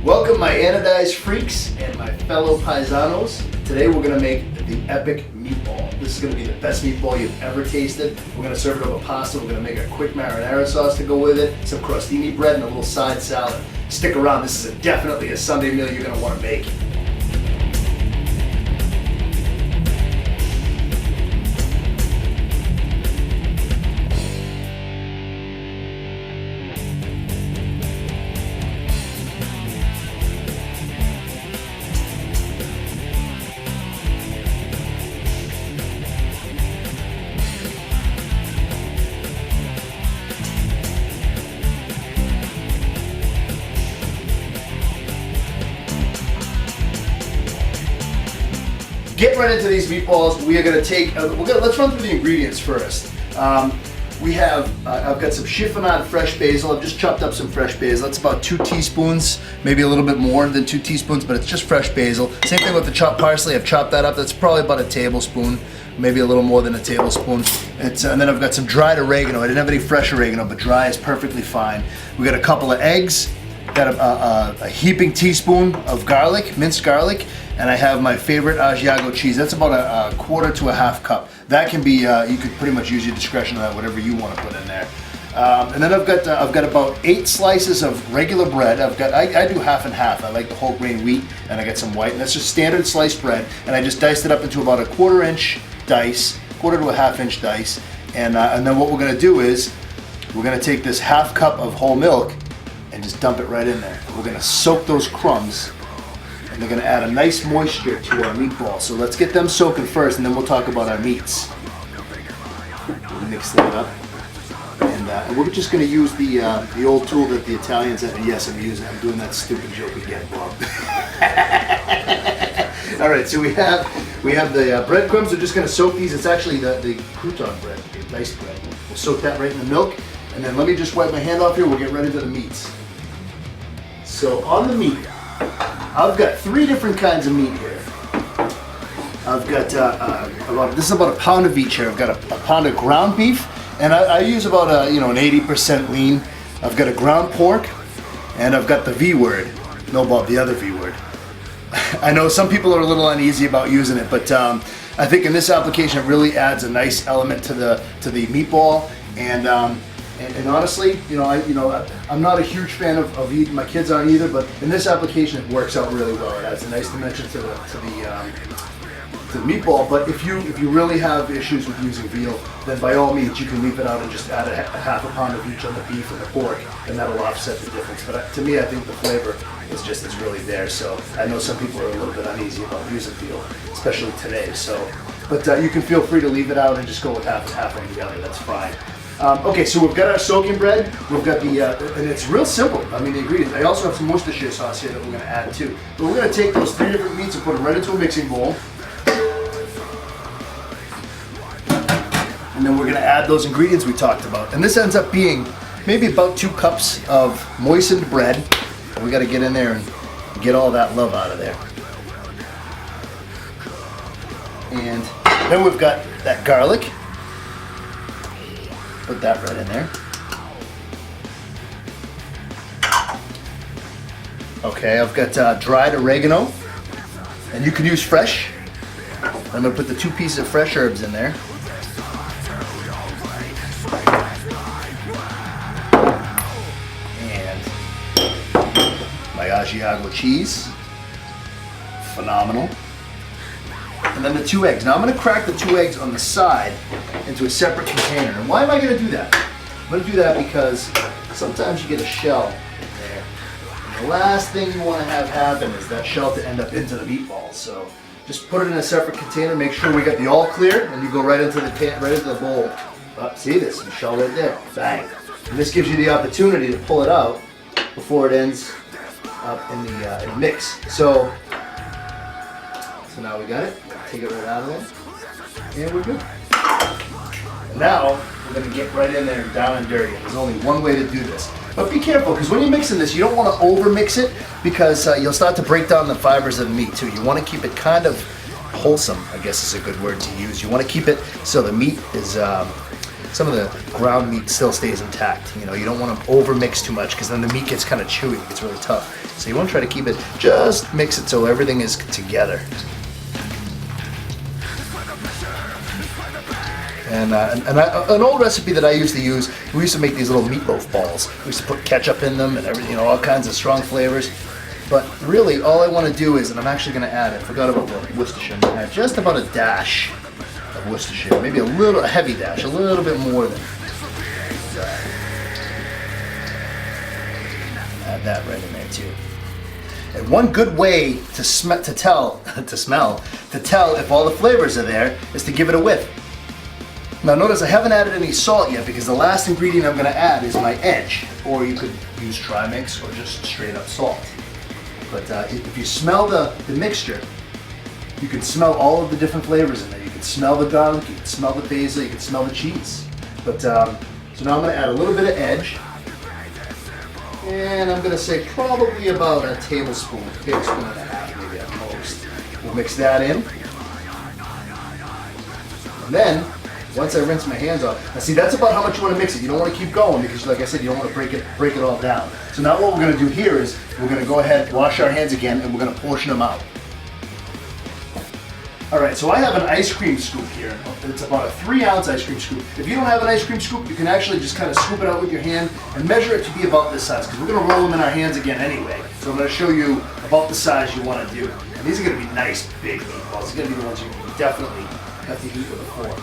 Welcome my anodized freaks and my fellow paisanos. Today we're gonna make the epic meatball. This is gonna be the best meatball you've ever tasted. We're gonna serve it over pasta. We're gonna make a quick marinara sauce to go with it, some crostini bread and a little side salad. Stick around, this is definitely a Sunday meal you're gonna wanna make. Get right into these meatballs. We are going to take, let's run through the ingredients first. We have, I've got some chiffonade fresh basil. I've just chopped up some fresh basil. That's about 2 teaspoons, maybe a little bit more than 2 teaspoons, but it's just fresh basil. Same thing with the chopped parsley. I've chopped that up. That's probably about a tablespoon, maybe a little more than a tablespoon. And then I've got some dried oregano. I didn't have any fresh oregano, but dry is perfectly fine. We got a couple of eggs, got a heaping teaspoon of garlic, minced garlic, and I have my favorite Asiago cheese. That's about a quarter to a half cup. That can be, you could pretty much use your discretion on that, whatever you want to put in there. And then I've got about 8 slices of regular bread. I do half and half. I like the whole grain wheat, and I got some white, and that's just standard sliced bread. And I just diced it up into about a quarter to a half inch dice. And then what we're gonna do is, we're gonna take this half cup of whole milk and just dump it right in there. We're gonna soak those crumbs, and they're gonna add a nice moisture to our meatball. So let's get them soaking first, and then we'll talk about our meats. We'll mix that up, and we're just gonna use the old tool that the Italians have. And yes, I'm doing that stupid joke again, Bob. All right, so we have the breadcrumbs. We're just gonna soak these. It's actually the crouton bread, the diced bread. We'll soak that right in the milk, and then let me just wipe my hand off here. We'll get right into the meats. So on the meat, I've got 3 different kinds of meat here. I've got this is about a pound of each here. I've got a pound of ground beef, and I use about an 80% lean. I've got a ground pork, and I've got the V word. No, Bob, the other V word. I know some people are a little uneasy about using it, but I think in this application it really adds a nice element to the meatball. And honestly, I'm not a huge fan of eating. My kids aren't either, but in this application it works out really well. It adds a nice dimension to the meatball. But if you really have issues with using veal, then by all means you can leave it out and just add a half a pound of each on the beef and the pork, and that'll offset the difference. But to me, I think the flavor is really there. So I know some people are a little bit uneasy about using veal, especially today. But you can feel free to leave it out and just go with half and half on the other. That's fine. Okay, so we've got our soaking bread. We've got and it's real simple. I mean, the ingredients. I also have some Worcestershire sauce here that we're going to add too. But we're going to take those 3 different meats and put them right into a mixing bowl. And then we're going to add those ingredients we talked about. And this ends up being maybe about 2 cups of moistened bread. And we got to get in there and get all that love out of there. And then we've got that garlic. Put that right in there. Okay, I've got dried oregano, and you can use fresh. I'm gonna put the 2 pieces of fresh herbs in there. And my Asiago cheese, phenomenal. And then the 2 eggs. Now I'm going to crack the 2 eggs on the side into a separate container. And why am I going to do that? I'm going to do that because sometimes you get a shell in there. And the last thing you want to have happen is that shell to end up into the meatballs. So just put it in a separate container. Make sure we got the all clear, and you go right into the bowl. Oh, see this? The shell right there. Bang. And this gives you the opportunity to pull it out before it ends up in the mix. So now we got it. Take it right out of there, and we're good. And now we're going to get right in there and down and dirty. There's only one way to do this. But be careful, because when you're mixing this, you don't want to over mix it, because you'll start to break down the fibers of the meat too. You want to keep it kind of wholesome, I guess is a good word to use. You want to keep it so the meat is some of the ground meat still stays intact. You know, you don't want to over mix too much because then the meat gets kind of chewy, it gets really tough. So you want to try to keep it, just mix it so everything is together. And an old recipe that I used to use, we used to make these little meatloaf balls. We used to put ketchup in them and everything, you know, all kinds of strong flavors. But really, all I want to do is, and I'm actually going to add, I forgot about the Worcestershire, I'm going to add just about a dash of Worcestershire, maybe a heavy dash, a little bit more than. Add that right in there too. And one good way to tell if all the flavors are there is to give it a whiff. Now notice I haven't added any salt yet because the last ingredient I'm going to add is my edge, or you could use try-mix or just straight up salt. But if you smell the mixture, you can smell all of the different flavors in there. You can smell the garlic, you can smell the basil, you can smell the cheese. But so now I'm going to add a little bit of edge, and I'm going to say probably about a tablespoon and a half maybe at most. We'll mix that in, and then once I rinse my hands off, now see, that's about how much you want to mix it. You don't want to keep going because, like I said, you don't want to break it all down. So now what we're going to do here is we're going to go ahead, wash our hands again, and we're going to portion them out. All right, so I have an ice cream scoop here. It's about a 3-ounce ice cream scoop. If you don't have an ice cream scoop, you can actually just kind of scoop it out with your hand and measure it to be about this size because we're going to roll them in our hands again anyway. So I'm going to show you about the size you want to do. And these are going to be nice big meatballs. These are going to be the ones you definitely have to eat with a fork.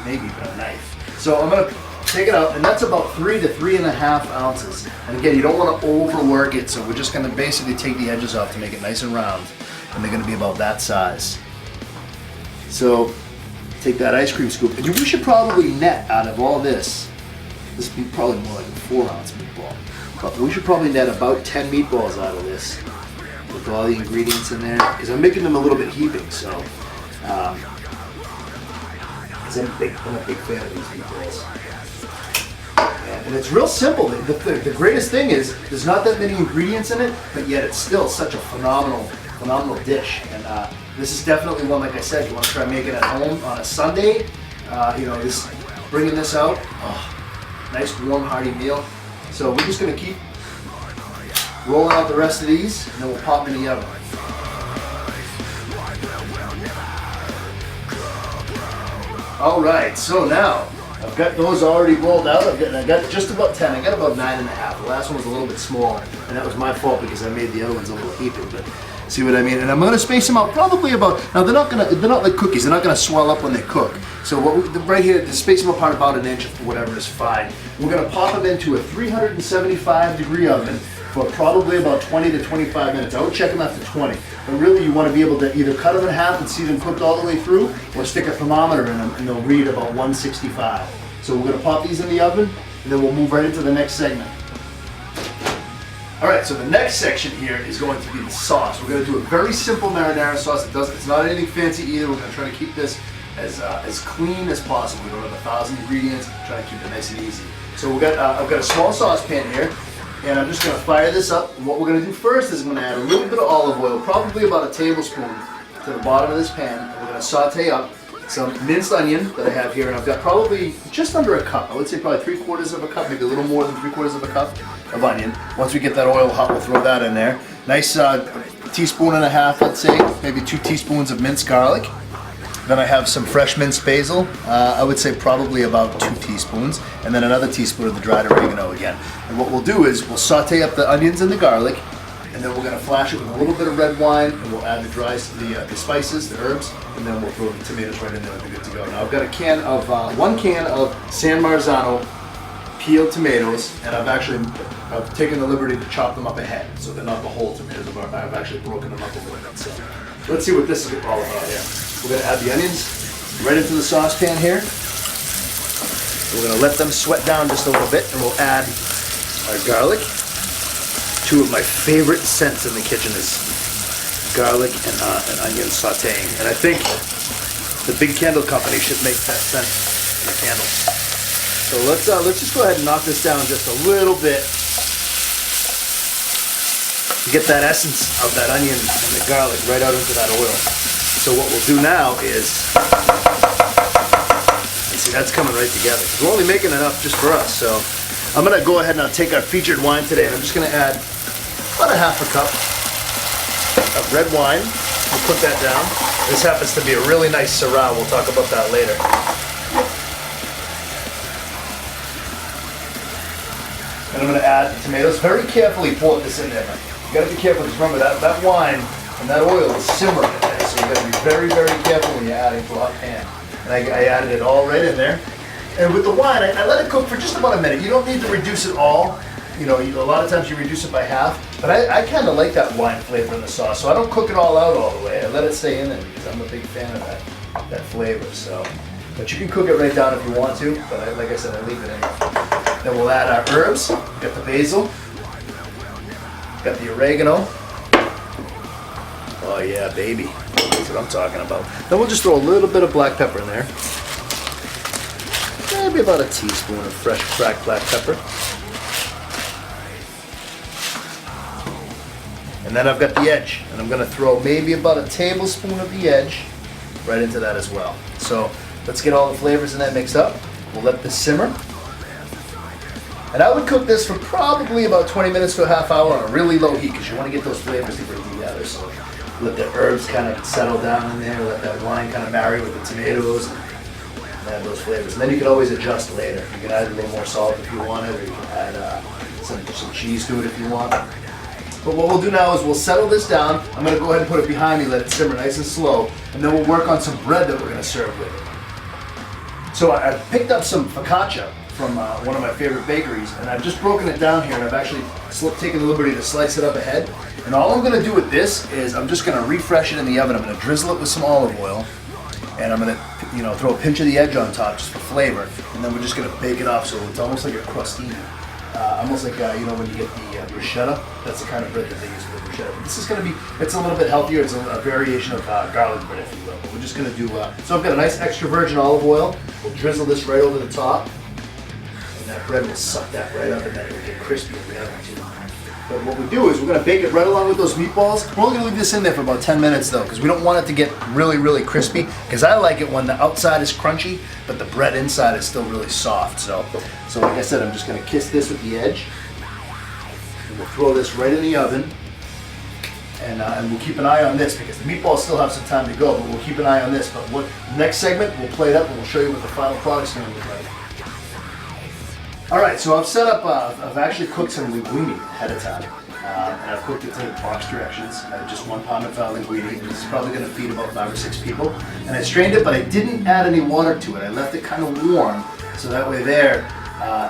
Maybe even a knife. So I'm going to take it out, and that's about 3 to 3.5 ounces. And again, you don't want to overwork it, so we're just going to basically take the edges off to make it nice and round, and they're going to be about that size. So take that ice cream scoop, and we should probably net out of all this. This would be probably more like a 4-ounce meatball, but we should probably net about 10 meatballs out of this with all the ingredients in there, because I'm making them a little bit heaping. So. I'm a big fan of these meatballs. And it's real simple. The greatest thing is there's not that many ingredients in it, but yet it's still such a phenomenal dish. And this is definitely one, like I said, you want to try making it at home on a Sunday. You know, bringing this out, nice warm hearty meal. So we're just going to keep rolling out the rest of these, and then we'll pop them in the oven. All right, so now I've got those already rolled out. I got just about 10. I got about 9.5. The last one was a little bit smaller, and that was my fault because I made the other ones a little heaping. But see what I mean? And I'm going to space them out probably about. Now they're not like cookies. They're not going to swell up when they cook. So right here, to space them apart about 1 inch or whatever is fine. We're going to pop them into a 375-degree oven for probably about 20 to 25 minutes. I would check them after 20. But really, you want to be able to either cut them in half and see them cooked all the way through, or stick a thermometer in them and they'll read about 165. So we're going to pop these in the oven, and then we'll move right into the next segment. All right, so the next section here is going to be the sauce. We're going to do a very simple marinara sauce. It's not anything fancy either. We're going to try to keep this as clean as possible. We don't have 1,000 ingredients. Try to keep it nice and easy. So I've got a small saucepan here. And I'm just going to fire this up. And what we're going to do first is I'm going to add a little bit of olive oil, probably about a tablespoon, to the bottom of this pan. And we're going to saute up some minced onion that I have here. And I've got probably just under a cup. I would say probably 3/4 of a cup, maybe a little more than 3/4 of a cup of onion. Once we get that oil hot, we'll throw that in there. Nice teaspoon and a half, I'd say. Maybe 2 teaspoons of minced garlic. Then I have some fresh minced basil. I would say probably about 2 teaspoons. And then another teaspoon of the dried oregano again. And what we'll do is we'll saute up the onions and the garlic, and then we're going to flash it with a little bit of red wine, and we'll add the spices, the herbs, and then we'll throw the tomatoes right in there and we're good to go. Now I've got a 1 can of San Marzano peeled tomatoes, and I've taken the liberty to chop them up ahead, so they're not the whole tomatoes. I've actually broken them up a little bit. So let's see what this is all about here. We're going to add the onions right into the saucepan here. We're going to let them sweat down just a little bit, and we'll add our garlic. 2 of my favorite scents in the kitchen is garlic and onion sauteing. And I think the Big Candle Company should make that scent in the candles. So let's just go ahead and knock this down just a little bit to get that essence of that onion and the garlic right out into that oil. So what we'll do now is, See, that's coming right together. We're only making enough just for us, so I'm gonna go ahead and I'll take our featured wine today, and I'm just gonna add about a half a cup of red wine. We'll put that down. This happens to be a really nice Syrah. We'll talk about that later. And I'm gonna add the tomatoes. Very carefully pour this in there. You gotta be careful, because remember that wine and that oil is simmering in there, so you gotta be very, very careful when you're adding to a hot pan. And I added it all right in there. And with the wine, I let it cook for just about a minute. You don't need to reduce it all. You know, a lot of times you reduce it by half, but I kind of like that wine flavor in the sauce, so I don't cook it all out all the way. I let it stay in there because I'm a big fan of that flavor. So, but you can cook it right down if you want to, but like I said, I leave it in. Then we'll add our herbs. Got the basil, got the oregano. Oh yeah, baby, that's what I'm talking about. Then we'll just throw a little bit of black pepper in there. Maybe about a teaspoon of fresh cracked black pepper. And then I've got the edge, and I'm gonna throw maybe about a tablespoon of the edge right into that as well. So let's get all the flavors in that mixed up. We'll let this simmer. And I would cook this for probably about 20 minutes to a half hour on a really low heat, because you want to get those flavors to get together. So let the herbs kind of settle down in there, let that wine kind of marry with the tomatoes, and add those flavors. And then you can always adjust later. You can add a little more salt if you want it, or you can add some cheese to it if you want. But what we'll do now is we'll settle this down. I'm going to go ahead and put it behind me, let it simmer nice and slow, and then we'll work on some bread that we're going to serve with it. So I picked up some focaccia from one of my favorite bakeries, and I've just broken it down here, and I've actually taken the liberty to slice it up ahead. And all I'm going to do with this is I'm just going to refresh it in the oven. I'm going to drizzle it with some olive oil, and I'm going to throw a pinch of the edge on top just for flavor, and then we're just going to bake it off so it's almost like a crostini. Almost like, when you get the bruschetta, that's the kind of bread that they use for the bruschetta. But this is going to be, it's a little bit healthier. It's a variation of garlic bread, if you will. But we're just going to do, so I've got a nice extra virgin olive oil. We'll drizzle this right over the top. And that bread will suck that right up, and then it will get crispy in the oven too. But what we do is we're going to bake it right along with those meatballs. We're only going to leave this in there for about 10 minutes though, because we don't want it to get really, really crispy. Because I like it when the outside is crunchy, but the bread inside is still really soft. So like I said, I'm just going to kiss this with the edge. And we'll throw this right in the oven. And we'll keep an eye on this, because the meatballs still have some time to go, but we'll keep an eye on this. But next segment, we'll plate up and we'll show you what the final product's going to look like. All right, so I've set up, I've actually cooked some linguine ahead of time. And I've cooked it to box directions. Just 1 pound of linguine. This is probably going to feed about 5 or 6 people. And I strained it, but I didn't add any water to it. I left it kind of warm, so that way there,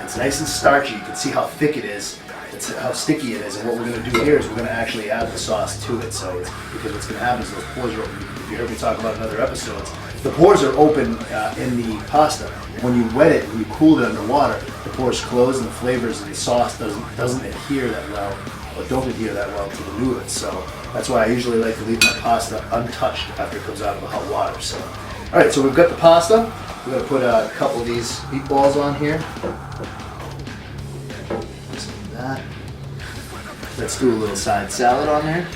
it's nice and starchy. You can see how thick it is. It's how sticky it is. And what we're going to do here is we're going to actually add the sauce to it. So because what's going to happen is those pores are open. If you heard me talk about in other episodes, the pores are open in the pasta. When you wet it, when you cool it underwater, the pores close and the flavors and the sauce doesn't adhere that well, or don't adhere that well to the noodles. So that's why I usually like to leave my pasta untouched after it comes out of the hot water. So, all right, so we've got the pasta. We're going to put a couple of these meatballs on here. Just like that. Let's do a little side salad on there.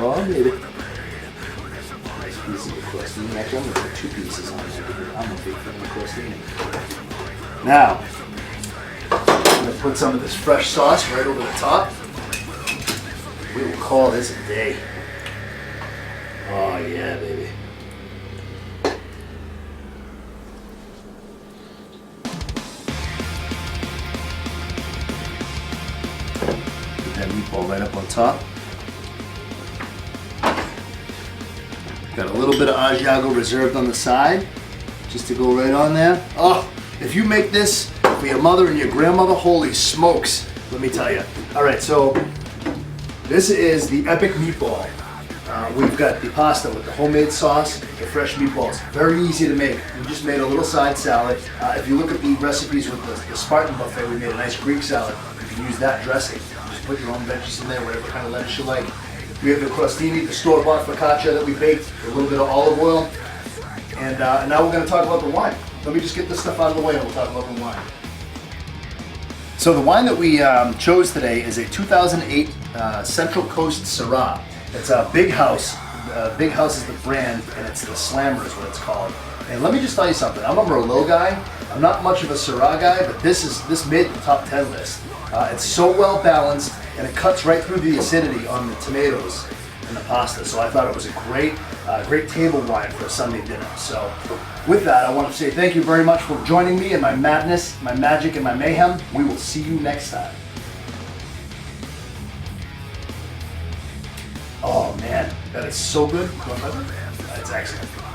Oh, baby. Nice piece of the crostini. Actually, I'm going to put 2 pieces on there because I'm a big fan of crostini. Now, I'm going to put some of this fresh sauce right over the top. We will call this a day. Oh, yeah, baby. Put that meatball right up on top. Got a little bit of Asiago reserved on the side, just to go right on there. Oh, if you make this for your mother and your grandmother, holy smokes, let me tell you. All right, so this is the Epic Meatball. We've got the pasta with the homemade sauce, the fresh meatballs. Very easy to make. We just made a little side salad. If you look at the recipes with the Spartan buffet, we made a nice Greek salad. You can use that dressing. Just put your own veggies in there, whatever kind of lettuce you like. We have the crostini, the store-bought focaccia that we baked, a little bit of olive oil. And now we're going to talk about the wine. Let me just get this stuff out of the way and we'll talk about the wine. So the wine that we chose today is a 2008 Central Coast Syrah. It's a big house, Big House is the brand, and it's the Slammer is what it's called. And let me just tell you something. I'm a Merlot guy. I'm not much of a Syrah guy, but this made the top 10 list. It's so well balanced, and it cuts right through the acidity on the tomatoes and the pasta. So I thought it was a great table wine for a Sunday dinner. So with that, I want to say thank you very much for joining me in my madness, my magic, and my mayhem. We will see you next time. Oh man, that is so good. It's excellent.